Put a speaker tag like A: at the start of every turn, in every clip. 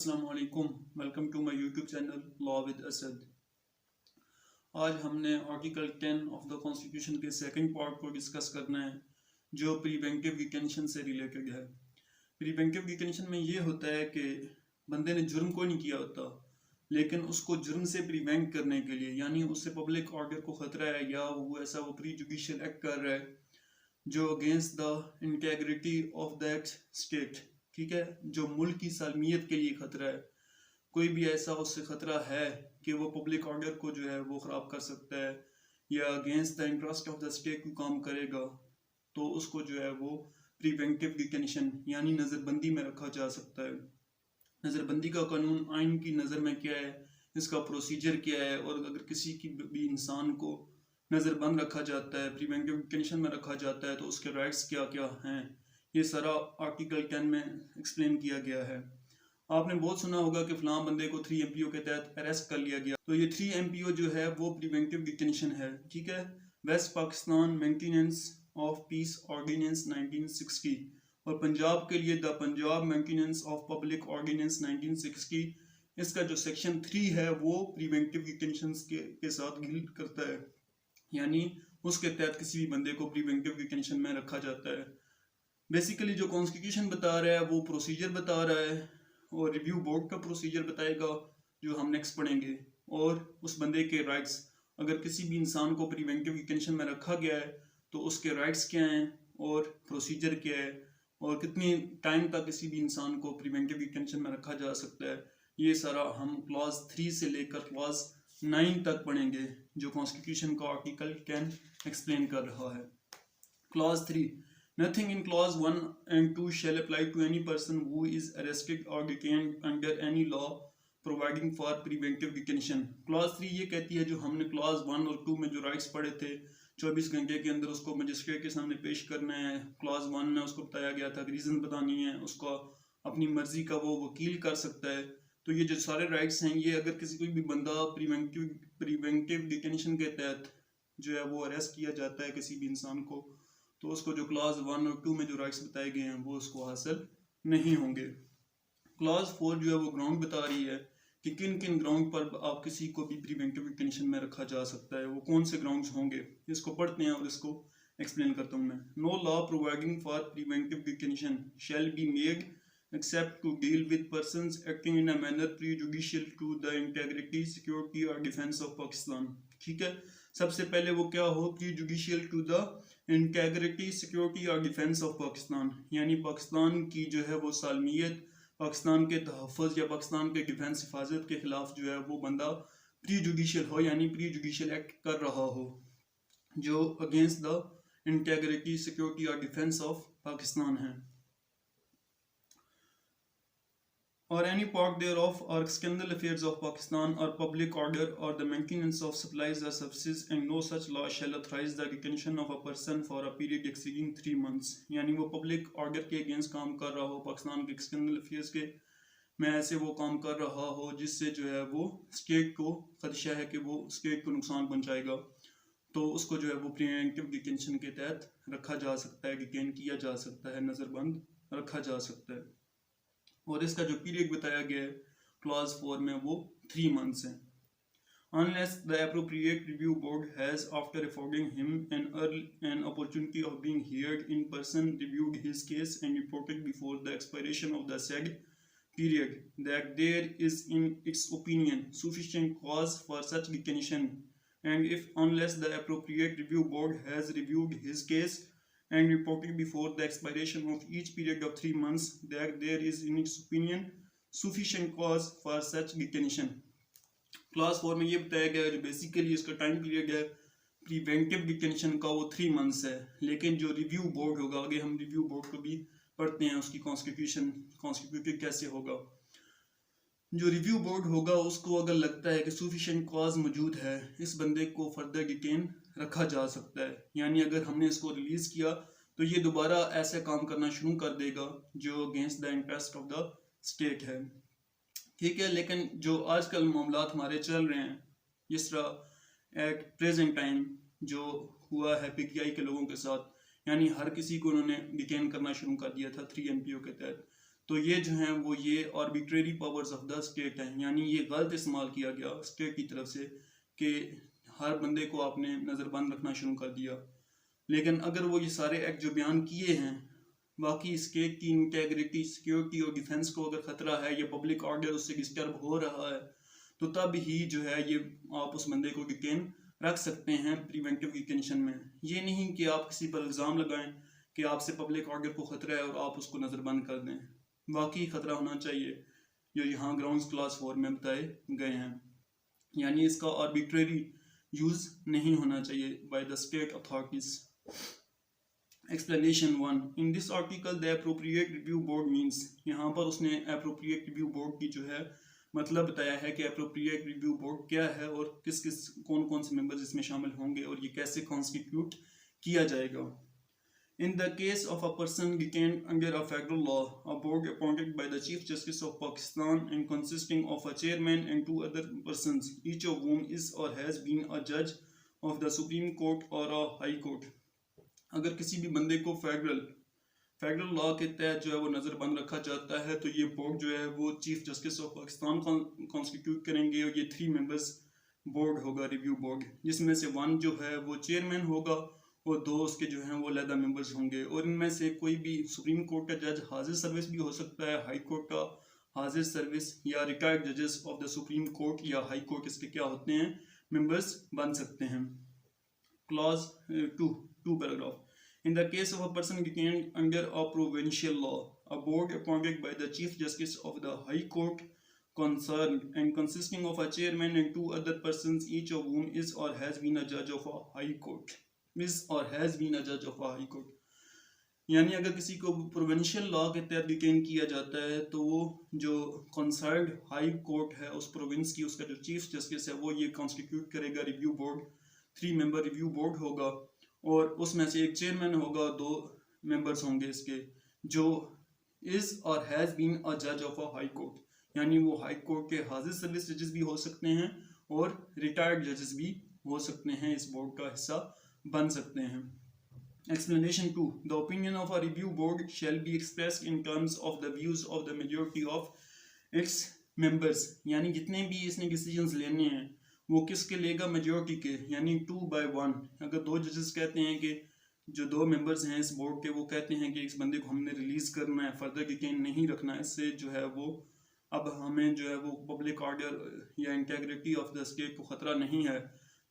A: अस्सलामुअलैकुम, welcome to my YouTube channel law with Asad. आज हमने आर्टिकल 10 ऑफ द कॉन्स्टिट्यूशन के सेकंड पार्ट को डिस्कस करना है, जो प्रिवेंटिव डिटेंशन से रिलेटेड है। प्रिवेंटिव डिटेंशन में ये होता है कि बंदे ने जुर्म कोई नहीं किया होता, लेकिन उसको जुर्म से प्रिवेंट करने के लिए, यानी उससे पब्लिक ऑर्डर को खतरा है या वो प्री जुडिशियल एक्ट कर रहा है जो against the integrity of that state, ठीक है, जो मुल्क की सालमियत के लिए खतरा है। कोई भी ऐसा उससे खतरा है कि वो पब्लिक ऑर्डर को जो है वो ख़राब कर सकता है या against the interest of the state को काम करेगा, तो उसको जो है वो प्रिवेंटिव डिटेंशन यानी नज़रबंदी में रखा जा सकता है। नज़रबंदी का कानून आइन की नज़र में क्या है, इसका प्रोसीजर क्या है, और अगर किसी की भी इंसान को नज़रबंद रखा जाता है, प्रिवेंटिव डिटेंशन में रखा जाता है, तो उसके राइट्स क्या क्या हैं, ये सारा आर्टिकल 10 में एक्सप्लेन किया गया है। आपने बहुत सुना होगा कि फलां बंदे को 3 MPO के तहत अरेस्ट कर लिया गया, तो ये 3 MPO जो है वो प्रिवेंटिव डिटेंशन है, ठीक है। West Pakistan maintenance of peace ordinance 1960 और पंजाब के लिए the Punjab maintenance of public ordinance 1960। इसका जो सेक्शन 3 है वो प्रिवेंटिव डिटेंशन के साथ डील करता है, यानी उसके तहत किसी भी बंदे को प्रिवेंटिव डिटेंशन में रखा जाता है। बेसिकली जो कॉन्स्टिट्यूशन बता रहा है वो प्रोसीजर बता रहा है, और रिव्यू बोर्ड का प्रोसीजर बताएगा जो हम नेक्स्ट पढ़ेंगे, और उस बंदे के राइट्स, अगर किसी भी इंसान को प्रिवेंटिव डिटेंशन में रखा गया है तो उसके राइट्स क्या हैं और प्रोसीजर क्या है, और कितनी टाइम तक किसी भी इंसान को प्रिवेंटिव डिटेंशन में रखा जा सकता है। ये सारा हम क्लॉज 3 से लेकर क्लॉज 9 तक पढ़ेंगे, जो कॉन्स्टिट्यूशन का आर्टिकल 10 एक्सप्लेन कर रहा है। Clause 3, nothing in clause 1 and 2 shall apply to any person who is arrested or detained under any law providing for preventive detention। Clause 3 ये कहती है, जो हमने क्लॉज 1 और 2 में जो राइट्स पढ़े थे, 24 घंटे के अंदर उसको मजिस्ट्रेट के सामने पेश करना है। क्लॉज 1 में उसको बताया गया था कि रीज़न बतानी है, उसको अपनी मर्जी का वो वकील कर सकता है। तो ये जो सारे राइट्स हैं, ये अगर किसी कोई भी बंदा प्रिवेंटिव डिटेंशन के तहत जो है वो अरेस्ट किया जाता है किसी भी इंसान को, तो उसको जो क्लॉज 1 और 2 में जो राइट्स बताए गए हैं वो उसको हासिल नहीं होंगे। क्लॉज 4 जो है वो ग्राउंड बता रही है कि किन किन ग्राउंड पर आप किसी को भी प्रिवेंटिव डिटेंशन में रखा जा सकता है, वो कौन से ग्राउंड्स होंगे। इसको पढ़ते हैं और इसको एक्सप्लेन करता हूँ मैं। No law providing for preventive detention shall be made except to deal with persons acting in a manner prejudicial to the integrity, security or defense of Pakistan। ठीक है, सबसे पहले वो क्या हो, prejudicial to the integrity, security और defense of Pakistan, यानी पाकिस्तान की जो है वो सालमियत, पाकिस्तान के तहफ़्फ़ुज़ या पाकिस्तान के डिफेंस हिफाजत के खिलाफ जो है वो बंदा प्री जुडिशियल हो, यानी प्री जुडिशियल एक्ट कर रहा हो जो अगेंस्ट द इंटेग्रिटी, सिक्योरिटी और डिफेंस ऑफ पाकिस्तान है। or any part thereof or scandal affairs of Pakistan or public order or the maintenance of supplies or services, and no such law shall authorize the detention of a person for a period exceeding 3 months। यानी वो public order के against काम कर रहा हो, पाकिस्तान के scandal affairs के में ऐसे वो काम कर रहा हो जिससे जो है वो स्टेट को खदशा है कि वो स्टेट को नुकसान पहुंचाएगा, तो उसको जो है वो प्रिवेंटिव डिटेंशन के तहत रखा जा सकता है, डिटेन किया जा सकता है, नज़रबंद रखा जा सकता है। और इसका जो पीरियड बताया गया है क्लॉज 4 में वो 3 months है। Unless the appropriate review board has, after affording him an opportunity of being heard in person, reviewed his case and reported before the expiration of the said period that there is in its opinion sufficient cause for such detention, and if unless the appropriate review board has reviewed his case and reported before the expiration of each period of 3 months that there is in its opinion sufficient cause for such detention। Class 4 में ये बताया गया है जो basically इसका time period है preventive detention का वो 3 months है, लेकिन जो रिव्यू बोर्ड होगा, आगे हम रिव्यू बोर्ड को भी पढ़ते हैं, उसकी कॉन्स्टिट्यूटेड कैसे होगा। जो रिव्यू बोर्ड होगा उसको अगर लगता है कि सफिशिएंट कॉज मौजूद है, इस बंदे को फर्दर डिटेन रखा जा सकता है, यानी अगर हमने इसको रिलीज किया तो ये दोबारा ऐसे काम करना शुरू कर देगा जो against the interest of the state है, ठीक है। लेकिन जो आजकल मामलात हमारे चल रहे हैं, जिस तरह एट प्रेजेंट टाइम जो हुआ है PTI के लोगों के साथ, यानी हर किसी को उन्होंने डिटेन करना शुरू कर दिया था 3 MPO के तहत, तो ये जो हैं वो ये arbitrary powers of the state हैं, यानी ये गलत इस्तेमाल किया गया स्टेट की तरफ से कि हर बंदे को आपने नज़रबंद रखना शुरू कर दिया। लेकिन अगर वो ये सारे एक्ट जो बयान किए हैं बाकी स्टेट की इंटेग्रिटी, सिक्योरिटी और डिफेंस को अगर खतरा है या पब्लिक ऑर्डर उससे डिस्टर्ब हो रहा है तो तब ही जो है ये आप उस बंदे को डिटेन रख सकते हैं प्रिवेंटिव डिटेंशन में। ये नहीं कि आप किसी पर इल्ज़ाम लगाएं कि आपसे पब्लिक ऑर्डर को खतरा है और आप उसको नज़रबंद कर दें। वाकई खतरा होना चाहिए जो यहाँ ग्राउंड्स क्लास 4 में बताए गए हैं, यानी इसका आर्बिट्रेरी यूज नहीं होना चाहिए by the state authorities. Explanation 1. In this article the appropriate review board means, यहाँ पर उसने appropriate review board की जो है मतलब बताया है कि appropriate review board क्या है और किस किस कौन कौन से members इसमें शामिल होंगे और ये कैसे constitute किया जाएगा। In the case of a person detained under a federal law, a board appointed by the Chief Justice of Pakistan and consisting of a chairman and 2 other persons, each of whom is or has been a judge of the Supreme Court or a High Court. अगर किसी भी बंदे को federal law के तहत जो है वो नज़रबंद रखा जाता है तो ये बोर्ड जो है वो chief justice of Pakistan constitute करेंगे और ये 3 मेंबर्स बोर्ड होगा, रिव्यू बोर्ड, जिसमें से 1 जो है वो चेयरमैन होगा और 2 उसके जो हैं वो अलहदा मेंबर्स होंगे। और इनमें से कोई भी सुप्रीम कोर्ट का जज हाजिर सर्विस भी हो सकता है, हाई कोर्ट का हाजिर सर्विस या रिटायर्ड जजेस ऑफ द सुप्रीम कोर्ट या हाई कोर्ट इसके क्या होते हैं, मेंबर्स बन सकते हैं। Clause 2 paragraph. In the case of a person detained under a provincial law, a board appointed by the Chief Justice of the High Court concerned and consisting of a chairman and 2 other persons, each of whom is or has been a judge of a high court. यानी अगर किसी को provincial law के तहत detain किया जाता है तो वो जो कंसर्न्ड हाई कोर्ट है उस प्रोविंस की उसका जो चीफ जस्टिस है वो ये कॉन्स्टिट्यूट करेगा review board. 3 member review board होगा और उसमें से एक चेयरमैन होगा, 2 मेंबर्स होंगे इसके जो इज और हैज बीन अ जज ऑफ अ हाई कोर्ट, यानी वो हाई कोर्ट के हाजिर सर्विस जजेस भी हो सकते हैं और रिटायर्ड जजेस भी हो सकते हैं, इस बोर्ड का हिस्सा बन सकते हैं। Explanation 2. The opinion of a review board shall be expressed in terms of the views of the majority of its members, यानी जितने भी इसने डिसीजंस लेने हैं वो किसके लेगा, मेजोरिटी के, यानी 2/1। अगर 2 जजेस कहते हैं कि जो 2 मेंबर्स हैं इस बोर्ड के वो कहते हैं कि इस बंदे को हमने रिलीज करना है, फर्दर डिटेन नहीं रखना है, इससे जो है वो अब हमें जो है वो पब्लिक ऑर्डर या इंटेग्रिटी ऑफ द स्टेट को खतरा नहीं है,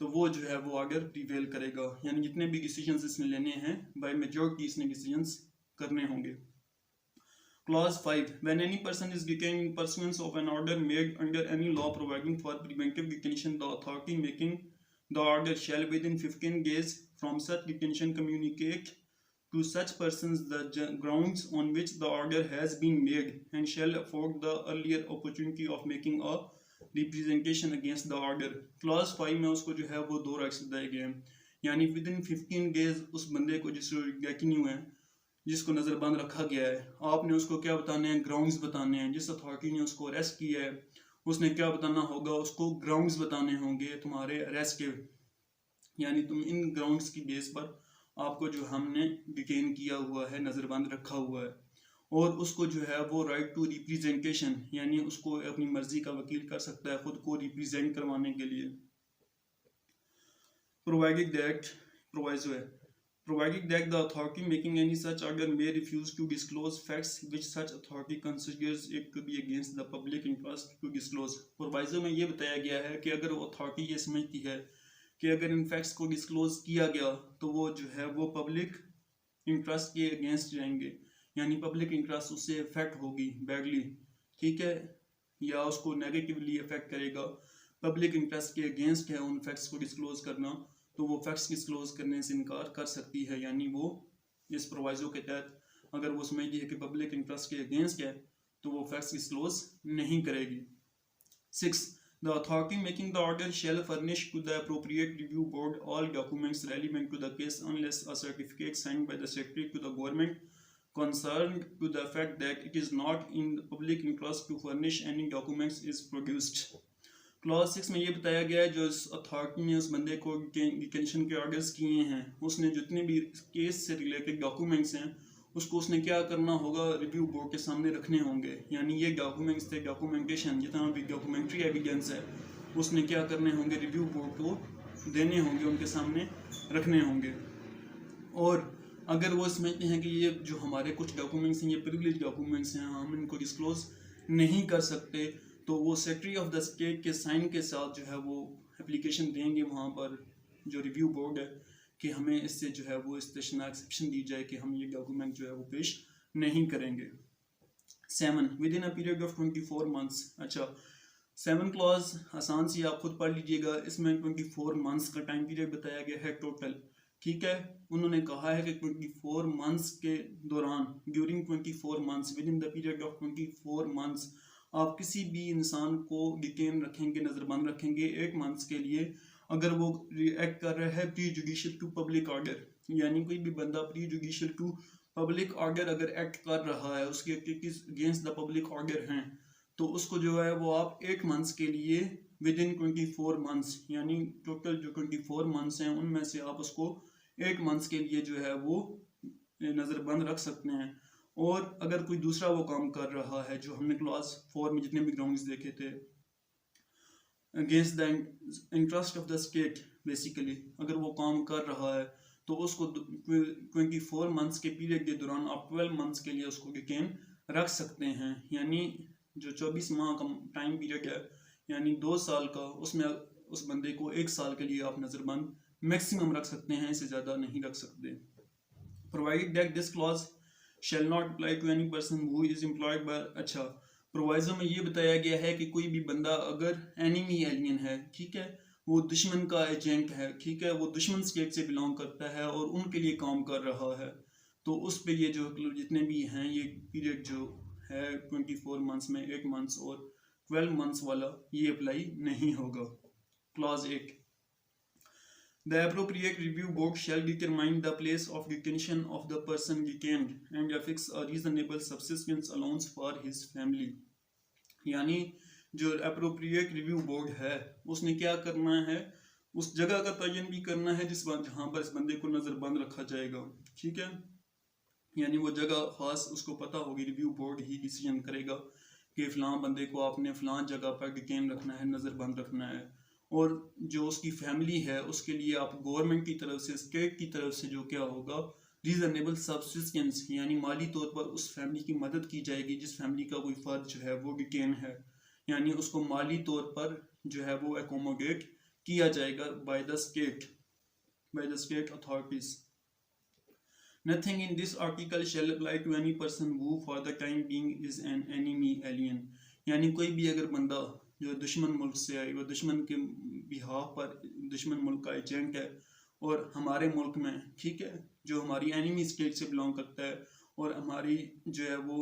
A: तो वो जो है वो ऑर्डर प्रिवेल करेगा। यानी जितने भी डिसीजंस इसने लेने हैं बाय मेजोरिटी इसने डिसीजंस करने होंगे। Clause 5. When any person is detained in pursuance of an order made under any law providing for preventive detention, the authority making the order shall within 15 days from such detention communicate to such persons the grounds on which the order has been made and shall afford the earlier opportunity of making a representation against the order. Clause 5 में उसको जो है वो 2 rights दिए गए हैं, यानी within 15 days उस बंदे को जिसको नज़रबंद रखा गया है आपने उसको क्या बताने हैं, ग्राउंड्स बताने हैं। जिस अथॉरिटी ने उसको अरेस्ट किया है उसने क्या बताना होगा, उसको ग्राउंड्स बताने होंगे तुम्हारे अरेस्ट के, यानी तुम इन ग्राउंड्स की बेस पर आपको जो हमने डिटेन किया हुआ है, नज़रबंद रखा हुआ है, और उसको जो है वो राइट टू रिप्रेजेंटेशन, यानी उसको अपनी मर्जी का वकील कर सकता है खुद को रिप्रेजेंट करवाने के लिए। प्रोवाइडेड दैट प्रोवाइजो है provided that the authority making any such order may refuse to disclose facts which such authority considers it to be against the public interest to disclose। Proviso में ये बताया गया है कि अगर वो अथॉरिटी ये समझती है कि अगर इन फैक्ट्स को डिस्क्लोज किया गया तो वो जो है वो पब्लिक इंटरेस्ट के अगेंस्ट जाएंगे, यानी पब्लिक इंटरेस्ट उससे इफेक्ट होगी बैडली, ठीक है, या उसको नेगेटिवली इफेक्ट करेगा, पब्लिक इंटरेस्ट के अगेंस्ट है उन फैक्ट्स को डिस्क्लोज करना, तो वो फैक्ट्स डिस्क्लोज करने से इनकार कर सकती है। यानी वो इस प्रोवाइजो के तहत अगर वो समझती है कि पब्लिक इंटरेस्ट के अगेंस्ट है तो वो फैक्ट्स डिस्क्लोज नहीं करेगी। 6. The authority making the order shall furnish to the appropriate review board all documents relevant to the case unless a certificate signed by the secretary to the government concerned to the fact that it is not in the public interest to furnish any documents is produced। Clause 6 में ये बताया गया है जो authority ने उस बंदे को डिटेंशन के ऑर्डर्स किए हैं उसने जितने भी केस से रिलेटेड डॉक्यूमेंट्स हैं उसको उसने क्या करना होगा, रिव्यू बोर्ड के सामने रखने होंगे। यानी ये डॉक्यूमेंट्स थे, डॉक्यूमेंटेशन, जितना भी डॉक्यूमेंट्री एविडेंस है उसने क्या करने होंगे, रिव्यू बोर्ड को देने होंगे, उनके सामने रखने होंगे। और अगर वो समझते हैं कि ये जो हमारे कुछ डॉक्यूमेंट्स हैं ये प्रिविलेज डॉक्यूमेंट्स हैं, हम इनको डिस्क्लोज नहीं कर सकते, तो वो सेक्रेटरी ऑफ द स्टेट के साइन के साथ जो है वो एप्लीकेशन देंगे वहाँ पर जो रिव्यू बोर्ड है कि हमें इससे जो है वो स्टेशनरी एक्सेप्शन दी जाए कि हम ये डॉक्यूमेंट जो है वो पेश नहीं करेंगे। 7 with in a period of 24 months. अच्छा, 7 क्लॉज आसान सी आप खुद पढ़ लीजिएगा, इसमें 24 मंथ्स का टाइम पीरियड बताया गया है टोटल। ठीक है, उन्होंने कहा है कि 24 मंथ्स के दौरान, during 24 months, with in the period of 24 months, आप किसी भी इंसान को डिटेन रखेंगे, नज़रबंद रखेंगे 1 मंथ्स के लिए अगर वो रिएक्ट कर रहा है prejudicial to public order. यानी कोई भी बंदा prejudicial to public order अगर एक्ट कर रहा है, उसकी activities against the public order हैं, तो उसको जो है वो आप 1 मंथ्स के लिए विद इन 24 मंथ्स, यानी टोटल जो 24 मंथ्स हैं उनमें से आप उसको 1 मंथ्स के लिए जो है वो नज़रबंद रख सकते हैं। और अगर कोई दूसरा वो काम कर रहा है, जो हमने क्लास 4 में जितने भी ग्राउंड्स देखे थे, against the interest of the state, basically अगर वो काम कर रहा है तो उसको 24 मंथ्स के पीरियड के दौरान आप 12 मंथ्स के लिए उसको डिटेन रख सकते हैं। यानी जो 24 माह का टाइम पीरियड है, यानी 2 साल का, उसमें उस बंदे को 1 साल के लिए आप नज़रबंद मैक्सिमम रख सकते हैं, इससे ज़्यादा नहीं रख सकते। Provide that this clause shall not apply to any person who is employed by. अच्छा, प्रोवाइजो में ये बताया गया है कि कोई भी बंदा अगर एनिमी एलियन है, ठीक है, वो दुश्मन का एजेंट है, ठीक है, वो दुश्मन स्टेट से बिलोंग करता है और उनके लिए काम कर रहा है, तो उस पे ये जो जितने भी हैं ये पीरियड जो है 24 मंथ्स में 8 मंथ्स और 12 मंथ्स वाला ये अप्लाई नहीं होगा। Clause 8, the appropriate review board shall determine the place of detention of the person detained and affix a reasonable subsistence allowance for his family। यानी जो अप्रोप्रिएट रिव्यू बोर्ड है उसने क्या करना है, उस जगह का तयन भी करना है जहाँ पर इस बंदे को नज़रबंद रखा जाएगा। ठीक है, यानी वो जगह खास उसको पता होगी, रिव्यू बोर्ड ही डिसीजन करेगा कि फ़लाँ बंदे को आपने फ़लाँ जगह पर डिटेन रखना है, नज़रबंद रखना है। और जो उसकी फैमिली है उसके लिए आप गवर्नमेंट की तरफ से, स्टेट की तरफ से जो क्या होगा, रीजनेबल सब्सिस्टेंस, यानी माली तौर पर उस फैमिली की मदद की जाएगी जिस फैमिली का कोई फर्द जो है वो डिटेन है, यानी उसको माली तौर पर जो है वो एकोमोडेट किया जाएगा by the state authorities. Nothing in this article shall apply to any person who for the time being is an enemy alien। यानी कोई भी अगर बंदा जो दुश्मन मुल्क से है, वो दुश्मन के बिहाफ पर दुश्मन मुल्क का एजेंट है और हमारे मुल्क में, ठीक है, जो हमारी एनिमी स्टेट से बिलोंग करता है और हमारी जो है वो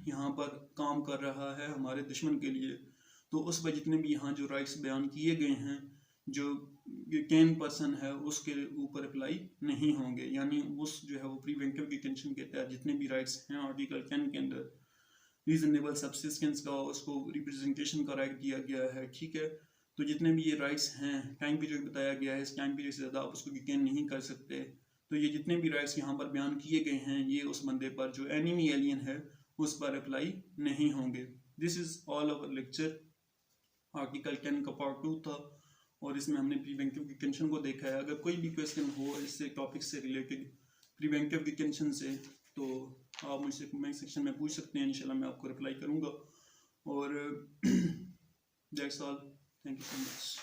A: यहाँ पर काम कर रहा है हमारे दुश्मन के लिए, तो उस पर जितने भी यहाँ जो राइट्स बयान किए गए हैं, जो 10 पर्सन है उसके ऊपर अप्लाई नहीं होंगे। यानी उस जो है वो प्रिवेंटिव डिटेंशन के तहत जितने भी राइट्स हैं आर्टिकल 10 के अंदर, रीजनेबल सब्सिस्टेंस का, उसको रिप्रेजेंटेशन का राइट दिया गया है, ठीक है, तो जितने भी ये राइट्स हैं, टाइम पीरियड बताया गया है, इस टाइम पीरियड से ज़्यादा आप उसको डिटेन नहीं कर सकते। तो ये जितने भी राइट्स यहाँ पर बयान किए गए हैं ये उस बंदे पर जो एनिमी एलियन है उस पर अप्लाई नहीं होंगे। This is all our lecture. Article 10 का पार्ट 2 था और इसमें हमने प्रिवेंटिव डिटेंशन को देखा है। अगर कोई भी क्वेश्चन हो इससे टॉपिक से रिलेटेड, प्रिवेंटिव डिटेंशन से, तो आप मुझसे कमेंट सेक्शन में पूछ सकते हैं, इंशाल्लाह मैं आपको रिप्लाई करूँगा। और that's all, thank you so much.